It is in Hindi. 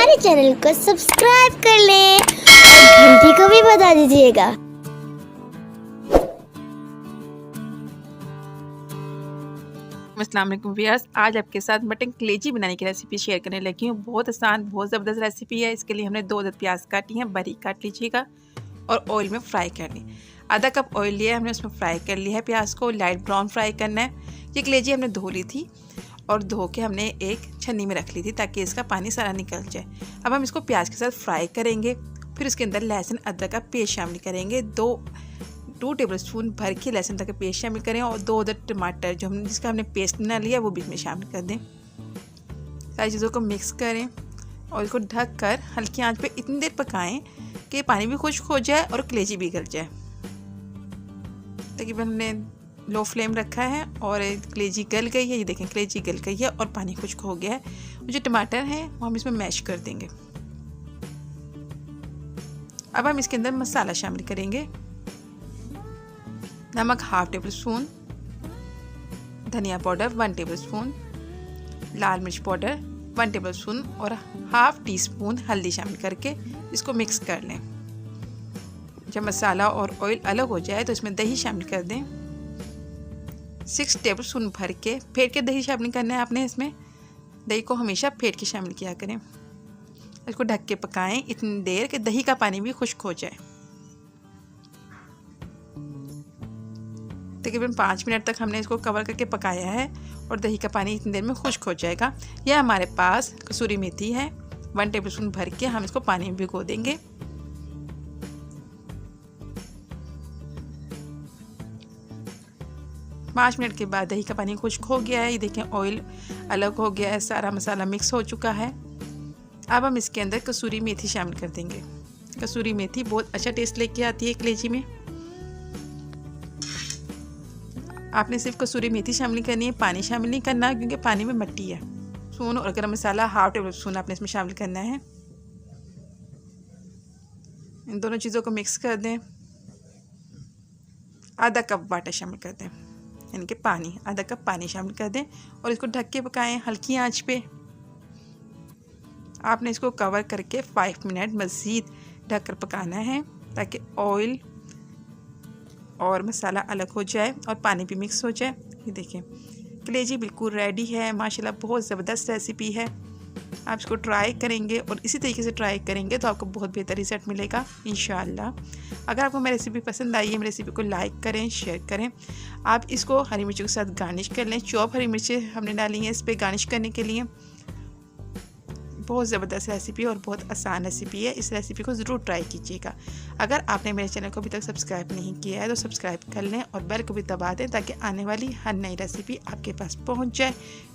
हमारे चैनल को सब्सक्राइब कर लें और घंटी को भी बजा दीजिएगा। अस्सलाम वालेकुम व्यूअर्स, आज आपके साथ मटन कलेजी बनाने की रेसिपी शेयर करने लगी हूँ। बहुत आसान, बहुत ज़बरदस्त रेसिपी है। इसके लिए हमने 2 अदद प्याज काटी हैं, बारीक काट लीजिएगा और ऑयल में फ्राई कर ली। आधा कप ऑयल लिया है हमने, उसमें फ्राई कर लिया है प्याज को, लाइट ब्राउन फ्राई करना है। ये कलेजी हमने धो ली थी और धो के हमने एक छन्नी में रख ली थी ताकि इसका पानी सारा निकल जाए। अब हम इसको प्याज के साथ फ्राई करेंगे, फिर उसके अंदर लहसुन अदरक का पेस्ट शामिल करेंगे। 2 टेबलस्पून भर के लहसुन अदरक का पेस्ट शामिल करें और 2 अदद टमाटर जिसका हमने पेस्ट बना लिया वो भी इसमें शामिल कर दें। सारी चीज़ों को मिक्स करें और इसको ढक कर हल्की आंच पे इतनी देर पकाएं कि पानी भी खुश्क हो जाए और कलेजी भी गल जाए। तकरीबन हमने लो फ्लेम रखा है और कलेजी गल गई है। ये देखें, कलेजी गल गई है और पानी खुश्क हो गया है। जो टमाटर हैं वो हम इसमें मैश कर देंगे। अब हम इसके अंदर मसाला शामिल करेंगे। नमक 1/2 टेबलस्पून, धनिया पाउडर 1 टेबलस्पून, लाल मिर्च पाउडर 1 टेबलस्पून और 1/2 टीस्पून हल्दी शामिल करके इसको मिक्स कर लें। जब मसाला और ऑयल अलग हो जाए तो इसमें दही शामिल कर दें। 6 टेबलस्पून भर के फेंट के दही शामिल करना है आपने। इसमें दही को हमेशा फेंट के शामिल किया करें। इसको ढक के पकाएं इतनी देर कि दही का पानी भी खुश्क हो जाए। तकरीबन 5 मिनट तक हमने इसको कवर करके पकाया है और दही का पानी इतनी देर में खुश्क हो जाएगा। यह हमारे पास कसूरी मेथी है, 1 टेबलस्पून भर के हम इसको पानी में भिगो देंगे। पाँच मिनट के बाद दही का पानी खुश्क हो गया है। ये देखें, ऑयल अलग हो गया है, सारा मसाला मिक्स हो चुका है। अब हम इसके अंदर कसूरी मेथी शामिल कर देंगे। कसूरी मेथी बहुत अच्छा टेस्ट लेके आती है कलेजी में। आपने सिर्फ कसूरी मेथी शामिल करनी है, पानी शामिल नहीं करना क्योंकि पानी में मिट्टी है। सून और गरम मसाला 1/2 टेबलस्पून आपने इसमें शामिल करना है। इन दोनों चीज़ों को मिक्स कर दें। आधा कप वाटर शामिल कर दें, यानी कि पानी, आधा कप पानी शामिल कर दें और इसको ढक के पकाएं हल्की आंच पे। आपने इसको कवर करके 5 मिनट मज़ीद ढक कर पकाना है ताकि ऑयल और मसाला अलग हो जाए और पानी भी मिक्स हो जाए। ये देखें, कलेजी बिल्कुल रेडी है माशाल्लाह। बहुत ज़बरदस्त रेसिपी है। आप इसको ट्राई करेंगे और इसी तरीके से ट्राई करेंगे तो आपको बहुत बेहतर रिजल्ट मिलेगा इंशाअल्लाह। अगर आपको मेरी रेसिपी पसंद आई है, मेरी रेसिपी को लाइक करें, शेयर करें। आप इसको हरी मिर्चों के साथ गार्निश कर लें। चॉप हरी मिर्चें हमने डाली हैं इस पर गार्निश करने के लिए। बहुत ज़बरदस्त रेसिपी और बहुत आसान रेसिपी है। इस रेसिपी को ज़रूर ट्राई कीजिएगा। अगर आपने मेरे चैनल को अभी तक सब्सक्राइब नहीं किया है तो सब्सक्राइब कर लें और बेल को भी दबा दें ताकि आने वाली हर नई रेसिपी आपके पास पहुंच जाए।